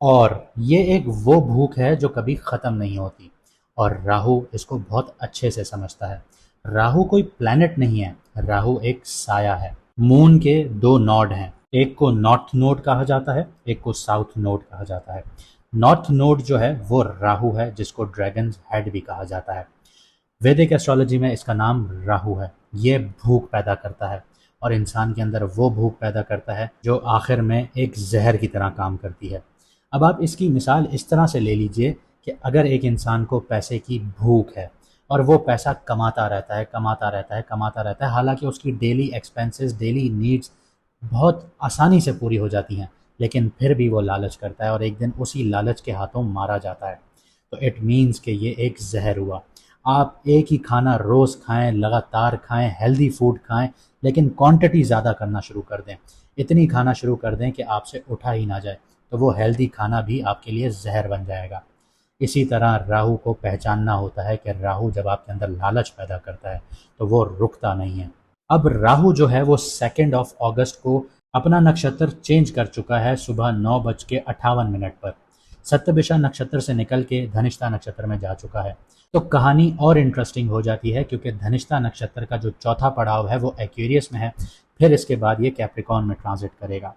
और ये एक वो भूख है जो कभी ख़त्म नहीं होती, और राहु इसको बहुत अच्छे से समझता है। राहु कोई प्लैनेट नहीं है, राहु एक साया है। मून के दो नोड हैं, एक को नॉर्थ नोड कहा जाता है, एक को साउथ नोड कहा जाता है। नॉर्थ नोड जो है वो राहु है, जिसको ड्रैगन हेड भी कहा जाता है। वैदिक एस्ट्रोलॉजी में इसका नाम राहु है। ये भूख पैदा करता है, और इंसान के अंदर वो भूख पैदा करता है जो आखिर में एक जहर की तरह काम करती है। अब आप इसकी मिसाल इस तरह से ले लीजिए कि अगर एक इंसान को पैसे की भूख है और वो पैसा कमाता रहता है, कमाता रहता है, कमाता रहता है, हालांकि उसकी डेली एक्सपेंसेस, डेली नीड्स बहुत आसानी से पूरी हो जाती हैं, लेकिन फिर भी वो लालच करता है और एक दिन उसी लालच के हाथों मारा जाता है। तो इट मीन्स कि ये एक जहर हुआ। आप एक ही खाना रोज़ खाएं, लगातार खाएं, हेल्दी फूड खाएं, लेकिन क्वांटिटी ज़्यादा करना शुरू कर दें, इतनी खाना शुरू कर दें कि आपसे उठा ही ना जाए, तो वो हेल्दी खाना भी आपके लिए जहर बन जाएगा। इसी तरह राहु को पहचानना होता है कि राहु जब आपके अंदर लालच पैदा करता है तो वो रुकता नहीं है। अब राहु जो है वो 2 अगस्त को अपना नक्षत्र चेंज कर चुका है, सुबह 9:58 पर सप्तभिषा नक्षत्र से निकल के धनिष्ठा नक्षत्र में जा चुका है। तो कहानी और इंटरेस्टिंग हो जाती है, क्योंकि धनिष्ठा नक्षत्र का जो चौथा पड़ाव है वो एक्वेरियस में है, फिर इसके बाद ये कैप्रिकॉर्न में ट्रांजिट करेगा।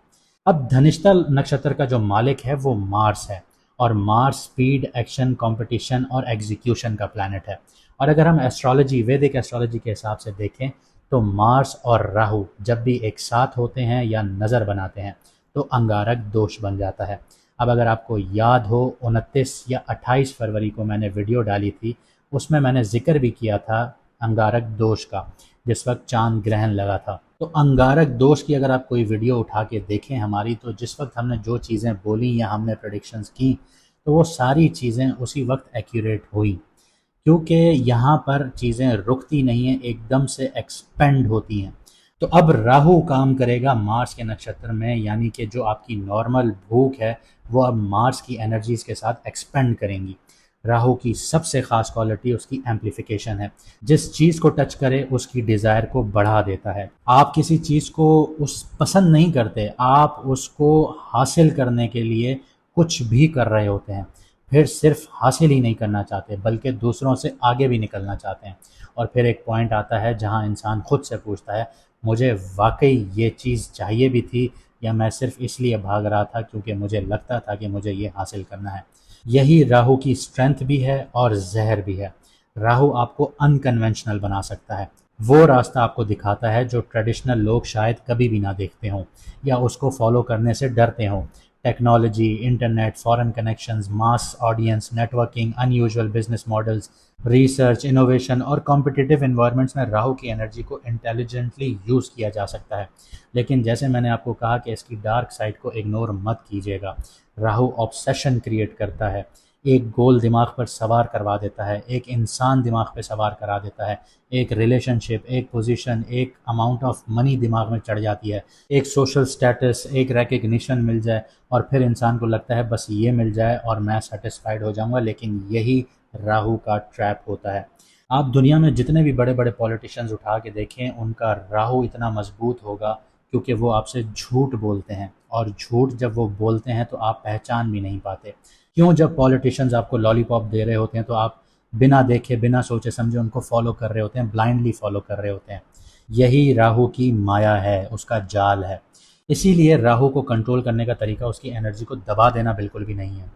अब धनिष्ठा नक्षत्र का जो मालिक है वो मार्स है, और मार्स स्पीड, एक्शन, कंपटीशन और एग्जीक्यूशन का प्लैनेट है। और अगर हम एस्ट्रोलॉजी, वैदिक एस्ट्रोलॉजी के हिसाब से देखें तो मार्स और राहु जब भी एक साथ होते हैं या नज़र बनाते हैं तो अंगारक दोष बन जाता है। अब अगर आपको याद हो, 29 या 28 फरवरी को मैंने वीडियो डाली थी, उसमें मैंने जिक्र भी किया था अंगारक दोष का, जिस वक्त चांद ग्रहण लगा था। तो अंगारक दोष की अगर आप कोई वीडियो उठा के देखें हमारी, तो जिस वक्त हमने जो चीज़ें बोली या हमने प्रेडिक्शंस की, तो वो सारी चीज़ें उसी वक्त एक्यूरेट हुई, क्योंकि यहाँ पर चीज़ें रुकती नहीं हैं, एकदम से एक्सपेंड होती हैं। तो अब राहु काम करेगा मार्स के नक्षत्र में, यानी कि जो आपकी नॉर्मल भूख है वो अब मार्स की एनर्जीज के साथ एक्सपेंड करेंगी। राहु की सबसे ख़ास क्वालिटी उसकी एम्प्लीफिकेशन है। जिस चीज़ को टच करे उसकी डिज़ायर को बढ़ा देता है। आप किसी चीज़ को उस पसंद नहीं करते, आप उसको हासिल करने के लिए कुछ भी कर रहे होते हैं, फिर सिर्फ हासिल ही नहीं करना चाहते बल्कि दूसरों से आगे भी निकलना चाहते हैं। और फिर एक पॉइंट आता है जहां इंसान खुद से पूछता है, मुझे वाकई ये चीज़ चाहिए भी थी, या मैं सिर्फ इसलिए भाग रहा था क्योंकि मुझे लगता था कि मुझे ये हासिल करना है। यही राहु की स्ट्रेंथ भी है और जहर भी है। राहु आपको अनकन्वेंशनल बना सकता है, वो रास्ता आपको दिखाता है जो ट्रेडिशनल लोग शायद कभी भी ना देखते हों या उसको फॉलो करने से डरते हों। Technology, internet, foreign connections, mass audience, networking, unusual business models, research, innovation और कॉम्पिटिटिव इन्वायरमेंट्स में राहु की एनर्जी को इंटेलिजेंटली यूज़ किया जा सकता है। लेकिन जैसे मैंने आपको कहा कि इसकी डार्क साइड को इग्नोर मत कीजिएगा। राहु ऑब्सेशन क्रिएट करता है, एक गोल दिमाग पर सवार करवा देता है, एक इंसान दिमाग पे सवार करा देता है, एक रिलेशनशिप, एक पोजीशन, एक अमाउंट ऑफ मनी दिमाग में चढ़ जाती है, एक सोशल स्टेटस, एक रिकग्निशन मिल जाए, और फिर इंसान को लगता है बस ये मिल जाए और मैं सेटिस्फाइड हो जाऊंगा। लेकिन यही राहु का ट्रैप होता है। आप दुनिया में जितने भी बड़े बड़े पॉलिटिशियंस उठा के देखें, उनका राहु इतना मजबूत होगा क्योंकि वो आपसे झूठ बोलते हैं, और झूठ जब वो बोलते हैं तो आप पहचान भी नहीं पाते। क्यों? जब पॉलिटिशियंस आपको लॉलीपॉप दे रहे होते हैं तो आप बिना देखे, बिना सोचे समझे उनको फॉलो कर रहे होते हैं, ब्लाइंडली फॉलो कर रहे होते हैं। यही राहु की माया है, उसका जाल है। इसीलिए राहु को कंट्रोल करने का तरीका उसकी एनर्जी को दबा देना बिल्कुल भी नहीं है,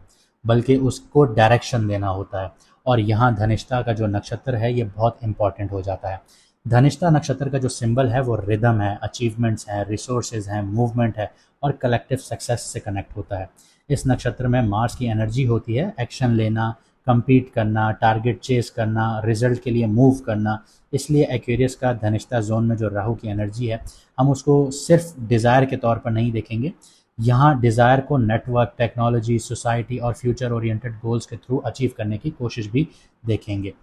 बल्कि उसको डायरेक्शन देना होता है। और यहाँ धनिष्ठा का जो नक्षत्र है ये बहुत इंपॉर्टेंट हो जाता है। धनिष्ठा नक्षत्र का जो सिंबल है वो रिदम है, अचीवमेंट्स हैं, रिसोर्सेज हैं, मूवमेंट है, और कलेक्टिव सक्सेस से कनेक्ट होता है। इस नक्षत्र में मार्स की एनर्जी होती है एक्शन लेना, compete करना, टारगेट चेस करना, रिजल्ट के लिए मूव करना। इसलिए एक्वेरियस का धनिष्ठा जोन में जो राहु की एनर्जी है, हम उसको सिर्फ डिज़ायर के तौर पर नहीं देखेंगे। यहाँ डिज़ायर को नेटवर्क, टेक्नोलॉजी, सोसाइटी और फ्यूचर ओरिएंटेड गोल्स के थ्रू अचीव करने की कोशिश भी देखेंगे।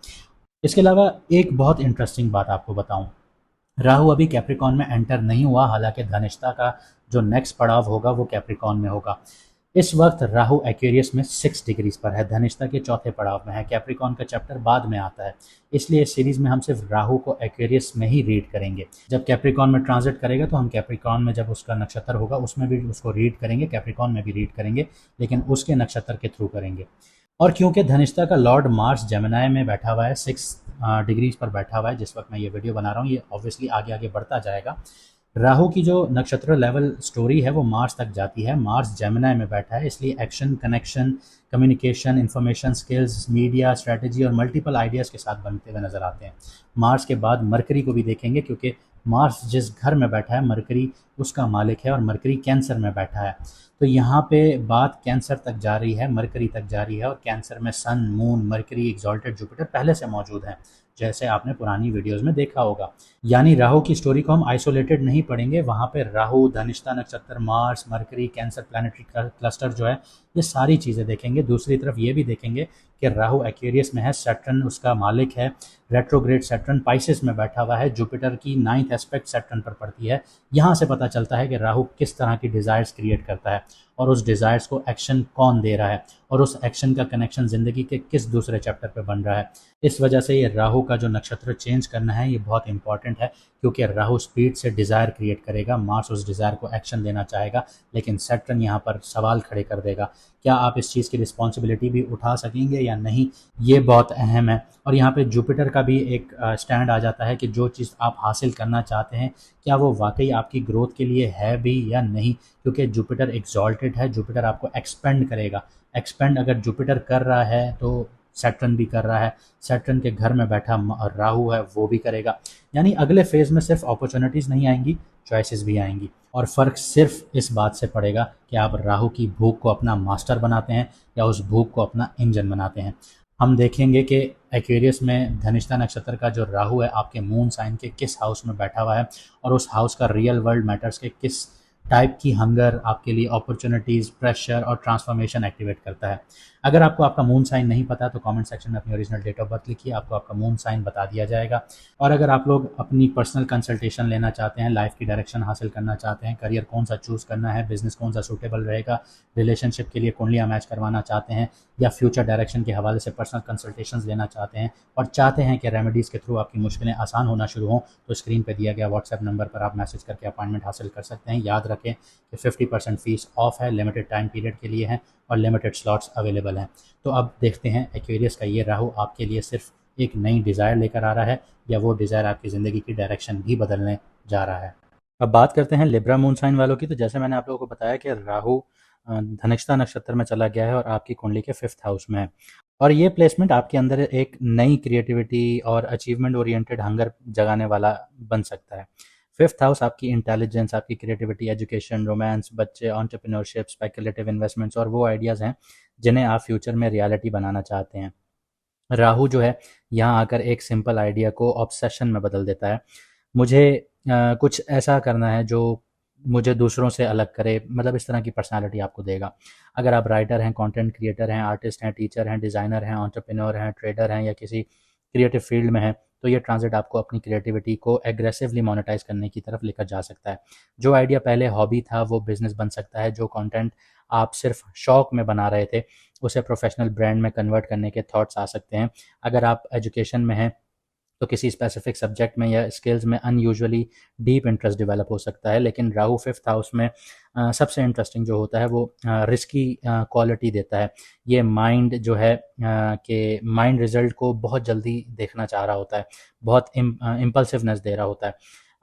इसके अलावा एक बहुत इंटरेस्टिंग बात आपको बताऊं, राहु अभी कैप्रिकॉन में एंटर नहीं हुआ, हालांकि धनिष्ठा का जो नेक्स्ट पड़ाव होगा वो कैप्रिकॉन में होगा। इस वक्त राहु एक्वेरियस में 6 डिग्रीज पर है, धनिष्ठा के चौथे पड़ाव में है। कैप्रिकॉन का चैप्टर बाद में आता है, इसलिए इस सीरीज में हम सिर्फ राहु को एक्वेरियस में ही रीड करेंगे। जब कैप्रिकॉन में ट्रांजिट करेगा तो हम कैप्रिकॉन में जब उसका नक्षत्र होगा उसमें भी उसको रीड करेंगे, कैप्रिकॉन में भी रीड करेंगे, लेकिन उसके नक्षत्र के थ्रू करेंगे। और क्योंकि धनिष्ठा का लॉर्ड मार्स जेमिनाई में बैठा हुआ है, 6 डिग्रीज पर बैठा हुआ है जिस वक्त मैं ये वीडियो बना रहा हूँ, ये ऑब्वियसली आगे आगे बढ़ता जाएगा। राहु की जो नक्षत्र लेवल स्टोरी है वो मार्स तक जाती है। मार्स जेमिनाई में बैठा है, इसलिए action, connection, communication, information, skills, media, strategy और मल्टीपल आइडियाज़ के साथ बनते हुए नजर आते हैं। मार्स के बाद मरकरी को भी देखेंगे, क्योंकि मार्स जिस घर में बैठा है मरकरी उसका मालिक है, और मरकरी कैंसर में बैठा है। तो यहाँ पे बात कैंसर तक जा रही है, मरकरी तक जा रही है, और कैंसर में सन, मून, मरकरी, एक्सॉल्टेड जुपिटर पहले से मौजूद हैं, जैसे आपने पुरानी वीडियोस में देखा होगा। यानी राहु की स्टोरी को हम आइसोलेटेड नहीं पढ़ेंगे, वहाँ पे राहु, धनिष्ठा नक्षत्र, Mars, mercury, cancer planetary cluster जो है, ये सारी चीज़ें देखेंगे। दूसरी तरफ ये भी देखेंगे कि राहु एक्वेरियस में है, सैटर्न उसका मालिक है, रेट्रोग्रेड सैटर्न पाइसेस में बैठा हुआ है, जुपिटर की 9th एस्पेक्ट सैटर्न पर पड़ती है। यहाँ से पता चलता है कि राहु किस तरह की डिज़ायर्स क्रिएट करता है, और उस डिज़ायर्स को एक्शन कौन दे रहा है, और उस एक्शन का कनेक्शन ज़िंदगी के किस दूसरे चैप्टर पे बन रहा है। इस वजह से ये राहु का जो नक्षत्र चेंज करना है ये बहुत इंपॉर्टेंट है, क्योंकि राहु स्पीड से डिज़ायर क्रिएट करेगा, मार्स उस डिज़ायर को एक्शन देना चाहेगा, लेकिन सैटर्न यहाँ पर सवाल खड़े कर देगा, क्या आप इस चीज़ की रिस्पॉन्सिबिलिटी भी उठा सकेंगे या नहीं, ये बहुत अहम है। और यहाँ पे जुपिटर का भी एक स्टैंड आ जाता है कि जो चीज़ आप हासिल करना चाहते हैं क्या वो वाकई आपकी ग्रोथ के लिए है भी या नहीं, क्योंकि जुपिटर एक्सॉल्टेड है, जुपिटर आपको एक्सपेंड करेगा। एक्सपेंड अगर जुपिटर कर रहा है तो सैटर्न भी कर रहा है, सैटर्न के घर में बैठा राहु है वो भी करेगा। यानी अगले फेज में सिर्फ अपॉर्चुनिटीज़ नहीं आएंगी, चॉइसेस भी आएंगी, और फ़र्क सिर्फ इस बात से पड़ेगा कि आप राहु की भूख को अपना मास्टर बनाते हैं या उस भूख को अपना इंजन बनाते हैं। हम देखेंगे कि एक्वेरियस में धनिष्ठा नक्षत्र का जो राहु है आपके मून साइन के किस हाउस में बैठा हुआ है, और उस हाउस का रियल वर्ल्ड मैटर्स के किस टाइप की हंगर आपके लिए अपॉर्चुनिटीज़, प्रेशर और ट्रांसफॉर्मेशन एक्टिवेट करता है। अगर आपको आपका मून साइन नहीं पता तो कमेंट सेक्शन में अपनी ओरिजिनल डेट ऑफ बर्थ लिखिए, आपको आपका मून साइन बता दिया जाएगा। और अगर आप लोग अपनी पर्सनल कंसल्टेशन लेना चाहते हैं, लाइफ की डायरेक्शन हासिल करना चाहते हैं, करियर कौन सा चूज़ करना है, बिजनेस कौन सा सूटेबल रहेगा, रिलेशनशिप के लिए कुंडलियाँ मैच करवाना चाहते हैं, या फ्यूचर डायरेक्शन के हवाले से पर्सनल कंसल्टेशंस लेना चाहते हैं, और चाहते हैं कि रेमेडीज़ के थ्रू आपकी मुश्किलें आसान होना शुरू हों, तो स्क्रीन पर दिया गया व्हाट्सएप नंबर पर आप मैसेज करके अपॉइंटमेंट हासिल कर सकते हैं। याद रखें कि 50% फ़ीस ऑफ है, लिमिटेड टाइम पीरियड के लिए है, और लिमिटेड स्लॉट्स अवेलेबल हैं। तो अब देखते हैं एक्वेरियस का ये राहु आपके लिए सिर्फ एक नई डिज़ायर लेकर आ रहा है, या वो डिज़ायर आपकी ज़िंदगी की डायरेक्शन भी बदलने जा रहा है। अब बात करते हैं लिब्रा मून साइन वालों की। तो जैसे मैंने आप लोगों को बताया कि राहु धनिष्ठा नक्षत्र में चला गया है और आपकी कुंडली के 5th हाउस में है, और ये प्लेसमेंट आपके अंदर एक नई क्रिएटिविटी और अचीवमेंट ओरिएंटेड हंगर जगाने वाला बन सकता है। 5th हाउस आपकी इंटेलिजेंस, आपकी क्रिएटिविटी, एजुकेशन, रोमांस, बच्चे, एंटरप्रेन्योरशिप, स्पेकुलेटिव इन्वेस्टमेंट्स और वो आइडियाज़ हैं जिन्हें आप फ्यूचर में रियलिटी बनाना चाहते हैं। राहु जो है यहाँ आकर एक सिंपल आइडिया को ऑब्सेशन में बदल देता है। मुझे कुछ ऐसा करना है जो मुझे दूसरों से अलग करे, मतलब इस तरह की पर्सनालिटी आपको देगा। अगर आप राइटर हैं, कंटेंट क्रिएटर हैं, आर्टिस्ट हैं, टीचर हैं, डिज़ाइनर हैं, एंटरप्रेन्योर हैं, ट्रेडर हैं, या किसी क्रिएटिव फील्ड में हैं, तो ये ट्रांजिट आपको अपनी क्रिएटिविटी को एग्रेसिवली मोनेटाइज करने की तरफ लेकर जा सकता है। जो आइडिया पहले हॉबी था वो बिजनेस बन सकता है। जो कंटेंट आप सिर्फ शौक में बना रहे थे उसे प्रोफेशनल ब्रांड में कन्वर्ट करने के थॉट्स आ सकते हैं। अगर आप एजुकेशन में हैं तो किसी स्पेसिफिक सब्जेक्ट में या स्किल्स में अनयूजुअली डीप इंटरेस्ट डेवलप हो सकता है। लेकिन राहु 5th हाउस में सबसे इंटरेस्टिंग जो होता है वो रिस्की क्वालिटी देता है। ये माइंड जो है कि माइंड रिजल्ट को बहुत जल्दी देखना चाह रहा होता है, बहुत इम्पल्सिवनेस दे रहा होता है।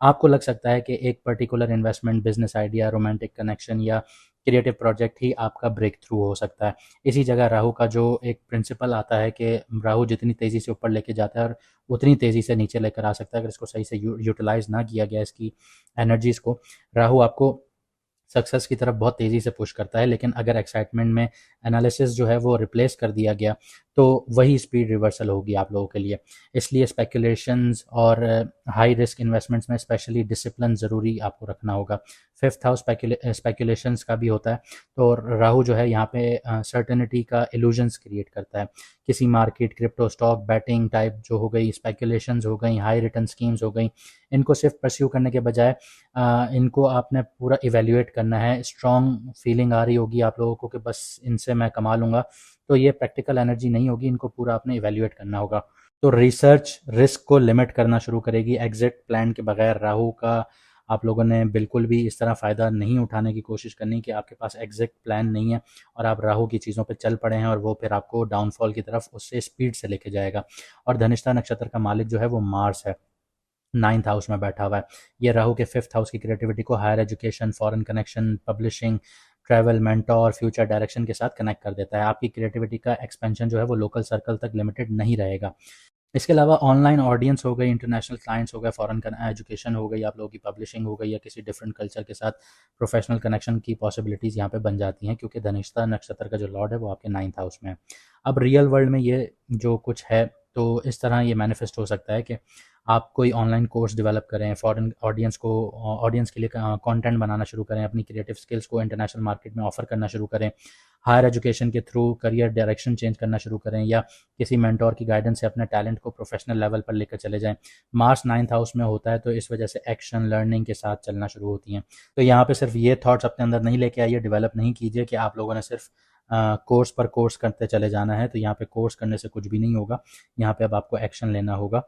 आपको लग सकता है कि एक particular investment, business idea, romantic connection या क्रिएटिव प्रोजेक्ट ही आपका ब्रेक थ्रू हो सकता है। इसी जगह राहु का जो एक प्रिंसिपल आता है कि राहु जितनी तेज़ी से ऊपर लेके जाता है और उतनी तेज़ी से नीचे लेकर आ सकता है, अगर इसको सही से यूटिलाइज ना किया गया इसकी एनर्जीज़ को। राहु आपको सक्सेस की तरफ बहुत तेज़ी से पुश करता है, लेकिन अगर एक्साइटमेंट में एनालिसिस जो है वो रिप्लेस कर दिया गया तो वही स्पीड रिवर्सल होगी आप लोगों के लिए। इसलिए स्पेकुलेशंस और हाई रिस्क इन्वेस्टमेंट्स में स्पेशली डिसिप्लिन ज़रूरी आपको रखना होगा। फिफ्थ हाउस स्पेकुलेशंस का भी होता है, तो राहु जो है यहाँ पे सर्टेनिटी का इल्यूजन्स क्रिएट करता है। किसी market, crypto, stock, batting type जो हो गई, स्पेकुलेशंस हो गई, हाई रिटर्न स्कीम्स हो गई, इनको सिर्फ परस्यू करने के बजाय इनको आपने पूरा इवेल्युएट करना है। स्ट्रॉन्ग फीलिंग आ रही होगी आप लोगों को कि बस इनसे मैं कमा लूँगा, तो ये प्रैक्टिकल एनर्जी नहीं होगी, इनको पूरा आपने इवेल्युएट करना होगा। तो रिसर्च रिस्क को लिमिट करना शुरू करेगी। एग्जिट प्लान के बगैर राहु का आप लोगों ने बिल्कुल भी इस तरह फ़ायदा नहीं उठाने की कोशिश करनी कि आपके पास एग्जिट प्लान नहीं है और आप राहु की चीज़ों पे चल पड़े हैं और वो फिर आपको डाउनफॉल की तरफ उससे स्पीड से लेके जाएगा। और धनिष्ठा नक्षत्र का मालिक जो है वो मार्स है, 9th हाउस में बैठा हुआ है। ये राहु के 5th हाउस की क्रिएटिविटी को higher education, foreign connection, publishing, travel, mentor, future direction के साथ कनेक्ट कर देता है। आपकी क्रिएटिविटी का एक्सपेंशन जो है वो लोकल सर्कल तक लिमिटेड नहीं रहेगा। इसके अलावा ऑनलाइन ऑडियंस हो गई, इंटरनेशनल क्लाइंट्स हो गए, फॉरेन एजुकेशन हो गई, आप लोगों की पब्लिशिंग हो गई, या किसी डिफरेंट कल्चर के साथ प्रोफेशनल कनेक्शन की पॉसिबिलिटीज़ यहाँ पे बन जाती हैं, क्योंकि धनिष्ठा नक्षत्र का जो लॉर्ड है वो आपके 9th हाउस में है। अब रियल वर्ल्ड में ये जो कुछ है, तो इस तरह ये मैनिफेस्ट हो सकता है कि आप कोई ऑनलाइन कोर्स डेवलप करें, फॉरेन ऑडियंस के लिए कंटेंट बनाना शुरू करें, अपनी क्रिएटिव स्किल्स को इंटरनेशनल मार्केट में ऑफर करना शुरू करें, हायर एजुकेशन के थ्रू करियर डायरेक्शन चेंज करना शुरू करें, या किसी मेंटोर की गाइडेंस से अपने टैलेंट को प्रोफेशनल लेवल पर लेकर चले जाएं। मार्स 9th हाउस में होता है, तो इस वजह से एक्शन लर्निंग के साथ चलना शुरू होती हैं। तो यहाँ पे सिर्फ ये थॉट्स अपने अंदर नहीं लेके आइए, डेवलप नहीं कीजिए कि आप लोगों ने सिर्फ कोर्स पर कोर्स करते चले जाना है। तो यहाँ पे कोर्स करने से कुछ भी नहीं होगा, यहाँ पे अब आपको एक्शन लेना होगा।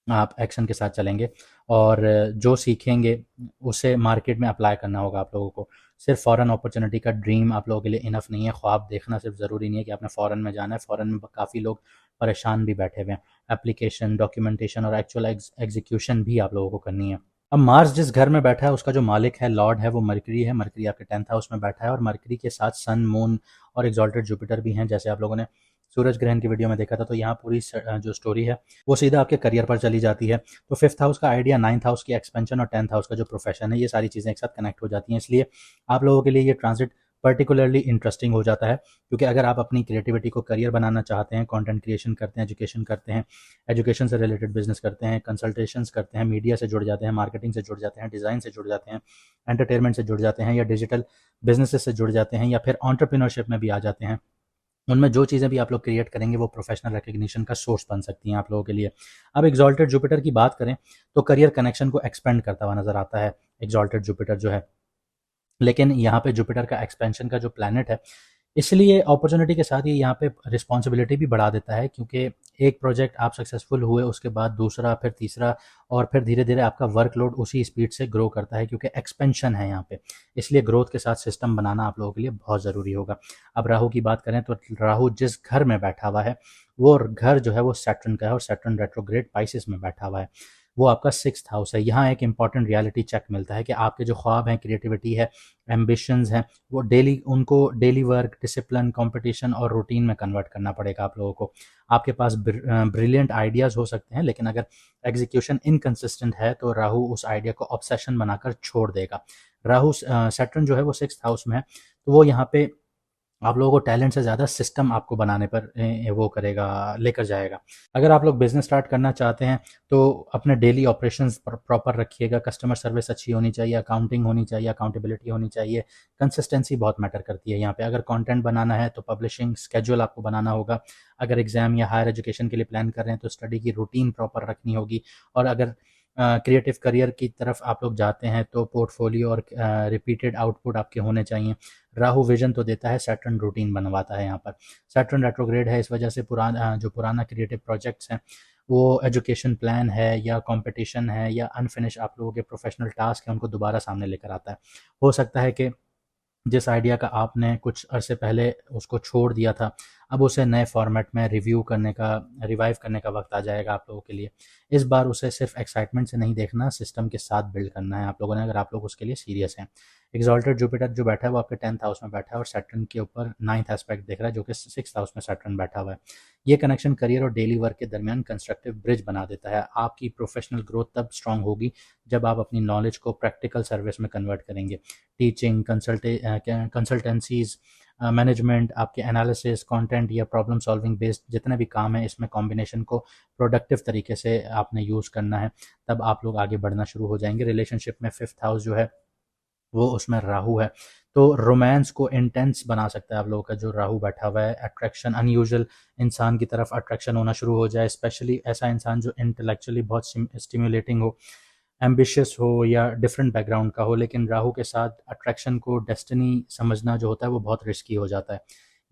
आप एक्शन के साथ चलेंगे और जो सीखेंगे उसे मार्केट में अप्लाई करना होगा आप लोगों को। सिर्फ फॉरेन अपॉर्चुनिटी का ड्रीम आप लोगों के लिए इनफ नहीं है। ख्वाब देखना सिर्फ ज़रूरी नहीं है कि आपने फ़ॉरेन में जाना है। फ़ॉरेन में काफ़ी लोग परेशान भी बैठे हुए हैं। एप्लीकेशन, डॉक्यूमेंटेशन और एक्चुअल एग्जीक्यूशन भी आप लोगों को करनी है। अब मार्स जिस घर में बैठा है उसका जो मालिक है, लॉर्ड है, वो मरकरी है। मरकरी आपके 10th हाउस में बैठा है और मरकरी के साथ सन, मून और एग्जॉल्टेड जुपिटर भी हैं। जैसे आप लोगों ने सूरज ग्रहण की वीडियो में देखा था, तो यहाँ पूरी जो स्टोरी है वो सीधा आपके करियर पर चली जाती है। तो 5th हाउस का आइडिया, 9th हाउस की एक्सपेंशन और 10th हाउस का जो प्रोफेशन है, ये सारी चीज़ें एक साथ कनेक्ट हो जाती हैं। इसलिए आप लोगों के लिए ये ट्रांजिट पर्टिकुलरली इंटरेस्टिंग हो जाता है, क्योंकि अगर आप अपनी क्रिएटिविटी को करियर बनाना चाहते हैं, कंटेंट क्रिएशन करते हैं, एजुकेशन करते हैं, एजुकेशन से रिलेटेड बिजनेस करते हैं, कंसल्टेशंस करते हैं, मीडिया से जुड़ जाते हैं, मार्केटिंग से जुड़ जाते हैं, डिज़ाइन से जुड़ जाते हैं, एंटरटेनमेंट से जुड़ जाते हैं, या डिजिटल बिजनेसेस से जुड़ जाते हैं, या फिर एंटरप्रेन्योरशिप में भी आ जाते हैं, उनमें जो चीज़ें भी आप लोग क्रिएट करेंगे वो प्रोफेशनल रिकग्निशन का सोर्स बन सकती हैं आप लोगों के लिए। अब एग्जॉल्टेड जुपिटर की बात करें तो करियर कनेक्शन को एक्सपेंड करता हुआ नजर आता है एग्जॉल्टेड जुपिटर जो है। लेकिन यहाँ पे जुपिटर का एक्सपेंशन का जो प्लैनेट है, इसलिए अपॉर्चुनिटी के साथ ही यहाँ पे रिस्पॉन्सिबिलिटी भी बढ़ा देता है, क्योंकि एक प्रोजेक्ट आप सक्सेसफुल हुए, उसके बाद दूसरा, फिर तीसरा, और फिर धीरे धीरे आपका वर्कलोड उसी स्पीड से ग्रो करता है, क्योंकि एक्सपेंशन है यहाँ पे। इसलिए ग्रोथ के साथ सिस्टम बनाना आप लोगों के लिए बहुत ज़रूरी होगा। अब राहु की बात करें तो राहु जिस घर में बैठा हुआ है वो घर जो है वो सैटर्न का है, और सैटर्न रेट्रोग्रेड पाइसिस में बैठा हुआ है। वो आपका 6th हाउस है। यहाँ एक इंपॉर्टेंट रियलिटी चेक मिलता है कि आपके जो ख्वाब हैं, क्रिएटिविटी है, एम्बिशंस हैं, वो उनको डेली वर्क, डिसिप्लिन, कंपटीशन और रूटीन में कन्वर्ट करना पड़ेगा आप लोगों को। आपके पास ब्रिलियंट आइडियाज़ हो सकते हैं, लेकिन अगर एग्जीक्यूशन इनकंसिस्टेंट है तो राहु उस आइडिया को ऑब्सेशन बनाकर छोड़ देगा। राहु सैटर्न जो है वो 6th हाउस में है, तो वो यहाँ पे आप लोगों को टैलेंट से ज़्यादा सिस्टम आपको बनाने पर वो करेगा, लेकर जाएगा। अगर आप लोग बिज़नेस स्टार्ट करना चाहते हैं तो अपने डेली ऑपरेशंस प्रॉपर रखिएगा। कस्टमर सर्विस अच्छी होनी चाहिए, अकाउंटिंग होनी चाहिए, अकाउंटेबिलिटी होनी चाहिए, कंसिस्टेंसी बहुत मैटर करती है यहाँ पे। अगर कंटेंट बनाना है तो पब्लिशिंग स्केड्यूल आपको बनाना होगा। अगर एग्ज़ाम या हायर एजुकेशन के लिए प्लान कर रहे हैं तो स्टडी की रूटीन प्रॉपर रखनी होगी। और अगर क्रिएटिव करियर की तरफ आप लोग जाते हैं तो पोर्टफोलियो और रिपीटेड आउटपुट आपके होने चाहिए। राहु विजन तो देता है, सैटर्न रूटीन बनवाता है। यहाँ पर सैटर्न रेट्रोग्रेड है, इस वजह से जो पुराना क्रिएटिव प्रोजेक्ट्स हैं, वो एजुकेशन प्लान है या कंपटीशन है या अनफिनिश आप लोगों के प्रोफेशनल टास्क हैं, उनको दोबारा सामने लेकर आता है। हो सकता है कि जिस आइडिया का आपने कुछ अरसे पहले उसको छोड़ दिया था, अब उसे नए फॉर्मेट में रिवाइव करने का वक्त आ जाएगा आप लोगों के लिए। इस बार उसे सिर्फ एक्साइटमेंट से नहीं देखना, सिस्टम के साथ बिल्ड करना है आप लोगों ने, अगर आप लोग उसके लिए सीरियस हैं। एग्जॉल्टेड जुपिटर जो बैठा है वो आपके 10th हाउस में बैठा है और सैटर्न के ऊपर 9th एस्पेक्ट देख रहा है, जो कि 6th हाउस में सैटर्न बैठा हुआ है। ये कनेक्शन करियर और डेली वर्क के दरमियान कंस्ट्रक्टिव ब्रिज बना देता है। आपकी प्रोफेशनल ग्रोथ तब स्ट्रांग होगी जब आप अपनी नॉलेज को प्रैक्टिकल सर्विस में कन्वर्ट करेंगे। टीचिंग, कंसल्टेंसीज, मैनेजमेंट, आपके एनालिसिस, कंटेंट या प्रॉब्लम सॉल्विंग बेस्ड जितने भी काम है, इसमें कॉम्बिनेशन को प्रोडक्टिव तरीके से आपने यूज़ करना है, तब आप लोग आगे बढ़ना शुरू हो जाएंगे। रिलेशनशिप में 5th हाउस जो है वो उसमें राहु है, तो रोमांस को इंटेंस बना सकता है आप लोगों का जो राहु बैठा हुआ है। अट्रैक्शन, अनयूजुअल इंसान की तरफ अट्रैक्शन होना शुरू हो जाए, स्पेशली ऐसा इंसान जो इंटेलेक्चुअली बहुत स्टिम्युलेटिंग हो, एम्बिशियस हो या डिफरेंट बैकग्राउंड का हो, लेकिन राहु के साथ अट्रैक्शन को डेस्टिनी समझना जो होता है वो बहुत रिस्की हो जाता है।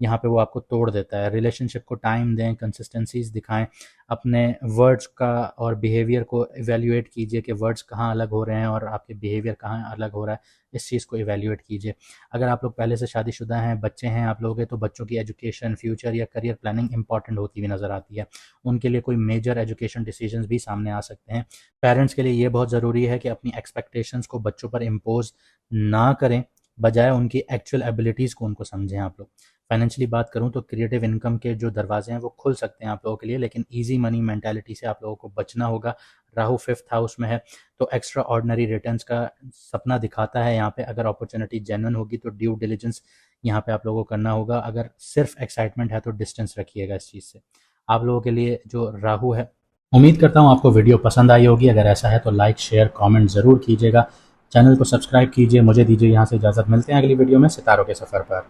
यहाँ पे वो आपको तोड़ देता है। रिलेशनशिप को टाइम दें, कंसिस्टेंसीज दिखाएं, अपने वर्ड्स का और बिहेवियर को इवेल्युएट कीजिए कि वर्ड्स कहाँ अलग हो रहे हैं और आपके बिहेवियर कहाँ अलग हो रहा है, इस चीज़ को इवेल्युएट कीजिए। अगर आप लोग पहले से शादीशुदा हैं, बच्चे हैं आप लोगों के, तो बच्चों की एजुकेशन, फ्यूचर या करियर प्लानिंग इंपॉर्टेंट होती हुई नज़र आती है। उनके लिए कोई मेजर एजुकेशन डिसीजंस भी सामने आ सकते हैं। पेरेंट्स के लिए ये बहुत ज़रूरी है कि अपनी एक्सपेक्टेशंस को बच्चों पर इम्पोज ना करें, बजाय उनकी एक्चुअल एबिलिटीज़ को उनको समझें आप लोग। फाइनेंशियली बात करूं तो क्रिएटिव इनकम के जो दरवाजे हैं वो खुल सकते हैं आप लोगों के लिए, लेकिन इजी मनी मेंटालिटी से आप लोगों को बचना होगा। राहु 5th हाउस में है तो एक्स्ट्रा ऑर्डिनरी रिटर्न्स का सपना दिखाता है यहाँ पे। अगर अपॉर्चुनिटी जेन्युइन होगी तो ड्यू डिलिजेंस यहाँ पे आप लोगों को करना होगा। अगर सिर्फ एक्साइटमेंट है तो डिस्टेंस रखिएगा इस चीज़ से। आप लोगों के लिए जो राहु है, उम्मीद करता हूँ आपको वीडियो पसंद आई होगी। अगर ऐसा है तो लाइक, शेयर, कमेंट ज़रूर कीजिएगा। चैनल को सब्सक्राइब कीजिए। मुझे दीजिए यहाँ से इजाज़त। मिलते हैं अगली वीडियो में सितारों के सफ़र पर।